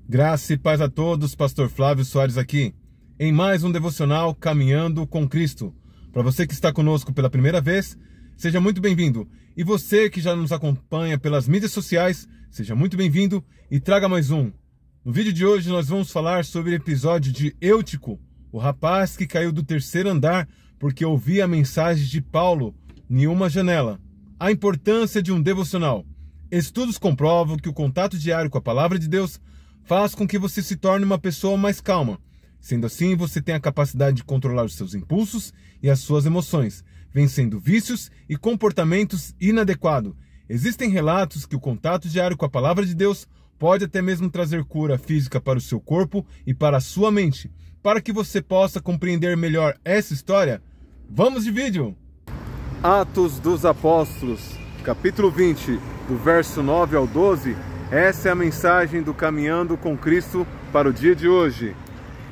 Graça e paz a todos, Pastor Flávio Soares aqui, em mais um devocional Caminhando com Cristo. Para você que está conosco pela primeira vez, seja muito bem-vindo. E você que já nos acompanha pelas mídias sociais, seja muito bem-vindo e traga mais um. No vídeo de hoje nós vamos falar sobre o episódio de Eutico, o rapaz que caiu do terceiro andar porque ouvia a mensagem de Paulo em uma janela. A importância de um devocional. Estudos comprovam que o contato diário com a palavra de Deus faz com que você se torne uma pessoa mais calma. Sendo assim, você tem a capacidade de controlar os seus impulsos e as suas emoções, vencendo vícios e comportamentos inadequados. Existem relatos que o contato diário com a palavra de Deus pode até mesmo trazer cura física para o seu corpo e para a sua mente. Para que você possa compreender melhor essa história, vamos de vídeo! Atos dos Apóstolos, capítulo 20, do verso 9 ao 12, essa é a mensagem do Caminhando com Cristo para o dia de hoje.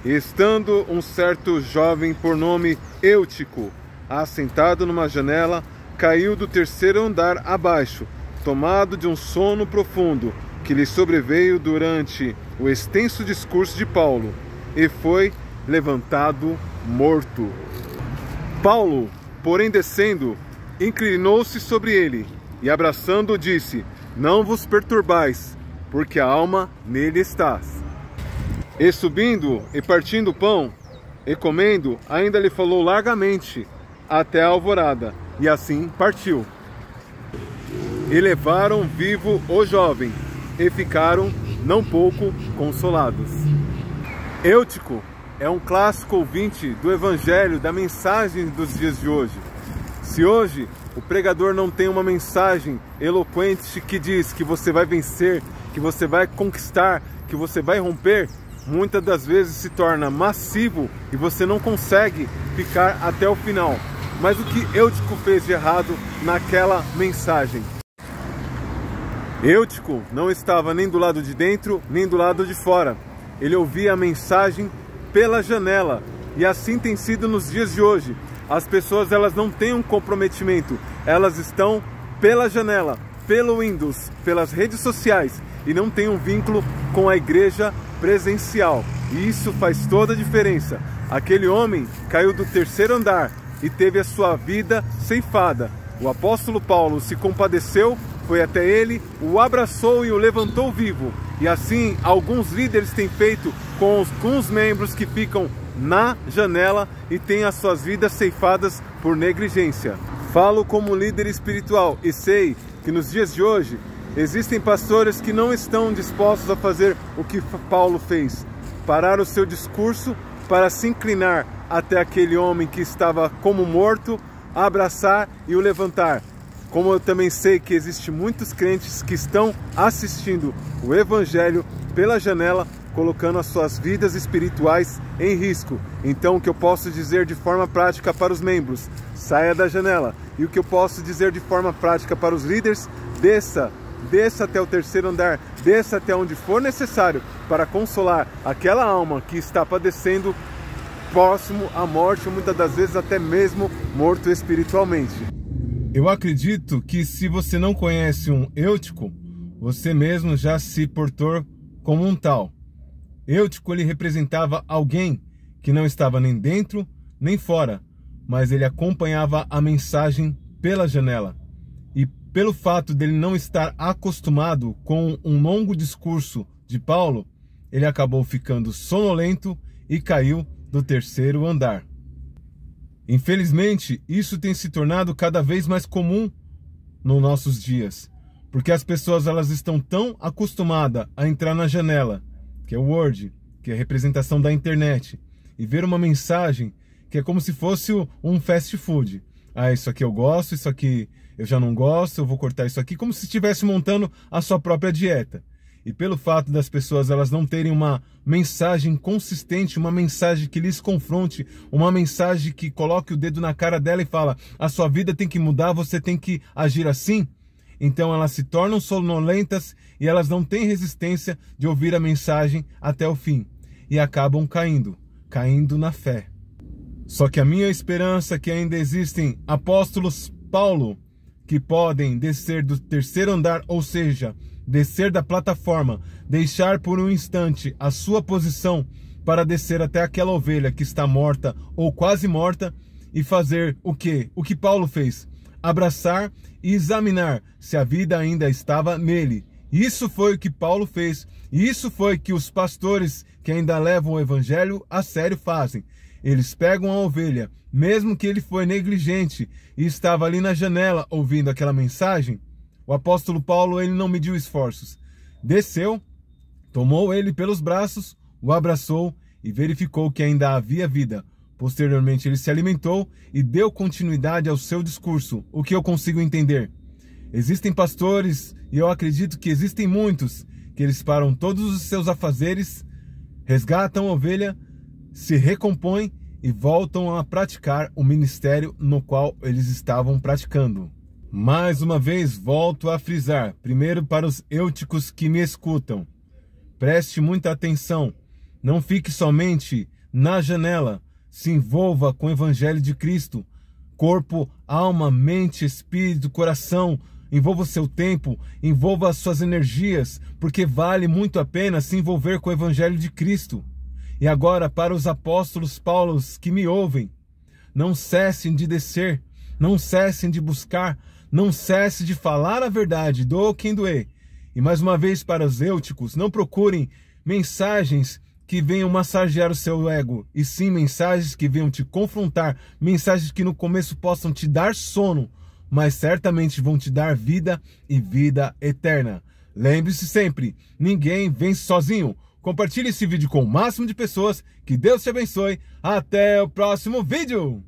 Estando um certo jovem por nome Eutico, assentado numa janela, caiu do terceiro andar abaixo, tomado de um sono profundo, que lhe sobreveio durante o extenso discurso de Paulo, e foi levantado morto. Paulo, porém descendo, inclinou-se sobre ele, e abraçando-o disse: Não vos perturbais, porque a alma nele está. E subindo e partindo o pão, e comendo, ainda lhe falou largamente, até a alvorada, e assim partiu. E levaram vivo o jovem, e ficaram não pouco consolados. Eutico é um clássico ouvinte do Evangelho, da mensagem dos dias de hoje. Se hoje o pregador não tem uma mensagem eloquente que diz que você vai vencer, que você vai conquistar, que você vai romper, muitas das vezes se torna massivo e você não consegue ficar até o final. Mas o que Eutico fez de errado naquela mensagem? Eutico não estava nem do lado de dentro, nem do lado de fora. Ele ouvia a mensagem pela janela. E assim tem sido nos dias de hoje. As pessoas, elas não têm um comprometimento, elas estão pela janela, pelo Windows, pelas redes sociais e não tem um vínculo com a igreja presencial. E isso faz toda a diferença. Aquele homem caiu do terceiro andar e teve a sua vida ceifada. O apóstolo Paulo se compadeceu, foi até ele, o abraçou e o levantou vivo. E assim alguns líderes têm feito com os membros que ficam na janela e têm as suas vidas ceifadas por negligência. Falo como líder espiritual e sei que nos dias de hoje existem pastores que não estão dispostos a fazer o que Paulo fez, parar o seu discurso para se inclinar até aquele homem que estava como morto, abraçar e o levantar. Como eu também sei que existem muitos crentes que estão assistindo o Evangelho pela janela, colocando as suas vidas espirituais em risco. Então o que eu posso dizer de forma prática para os membros? Saia da janela. E o que eu posso dizer de forma prática para os líderes? Desça até o terceiro andar, desça até onde for necessário para consolar aquela alma que está padecendo próximo à morte, ou muitas das vezes até mesmo morto espiritualmente. Eu acredito que se você não conhece um Eutico, você mesmo já se portou como um tal. Eutico, ele representava alguém que não estava nem dentro nem fora, mas ele acompanhava a mensagem pela janela. E pelo fato dele não estar acostumado com um longo discurso de Paulo, ele acabou ficando sonolento e caiu do terceiro andar. Infelizmente, isso tem se tornado cada vez mais comum nos nossos dias, porque as pessoas, elas estão tão acostumadas a entrar na janela, que é o Word, que é a representação da internet, e ver uma mensagem que é como se fosse um fast food. Ah, isso aqui eu gosto, isso aqui eu já não gosto, eu vou cortar isso aqui, como se estivesse montando a sua própria dieta. E pelo fato das pessoas, elas não terem uma mensagem consistente, uma mensagem que lhes confronte, uma mensagem que coloque o dedo na cara dela e fala: a sua vida tem que mudar, você tem que agir assim. Então elas se tornam sonolentas e elas não têm resistência de ouvir a mensagem até o fim. E acabam caindo na fé. Só que a minha esperança é que ainda existem apóstolos Paulo que podem descer do terceiro andar, ou seja, descer da plataforma, deixar por um instante a sua posição para descer até aquela ovelha que está morta ou quase morta e fazer o quê? O que Paulo fez? Abraçar e examinar se a vida ainda estava nele. Isso foi o que Paulo fez, e isso foi que os pastores que ainda levam o evangelho a sério fazem. Eles pegam a ovelha, mesmo que ele foi negligente e estava ali na janela ouvindo aquela mensagem. O apóstolo Paulo, ele não mediu esforços. Desceu, tomou ele pelos braços, o abraçou e verificou que ainda havia vida. Posteriormente ele se alimentou e deu continuidade ao seu discurso. O que eu consigo entender? Existem pastores, e eu acredito que existem muitos, que eles param todos os seus afazeres, resgatam a ovelha, se recompõem e voltam a praticar o ministério no qual eles estavam praticando. Mais uma vez, volto a frisar, primeiro para os eúticos que me escutam. Preste muita atenção, não fique somente na janela, se envolva com o Evangelho de Cristo. Corpo, alma, mente, espírito, coração, envolva o seu tempo, envolva as suas energias, porque vale muito a pena se envolver com o Evangelho de Cristo. E agora, para os apóstolos Paulos que me ouvem, não cessem de descer, não cessem de buscar, não cesse de falar a verdade, doa quem doer. E mais uma vez para os eúticos, não procurem mensagens que venham massagear o seu ego, e sim mensagens que venham te confrontar, mensagens que no começo possam te dar sono, mas certamente vão te dar vida e vida eterna. Lembre-se sempre, ninguém vence sozinho. Compartilhe esse vídeo com o máximo de pessoas, que Deus te abençoe. Até o próximo vídeo!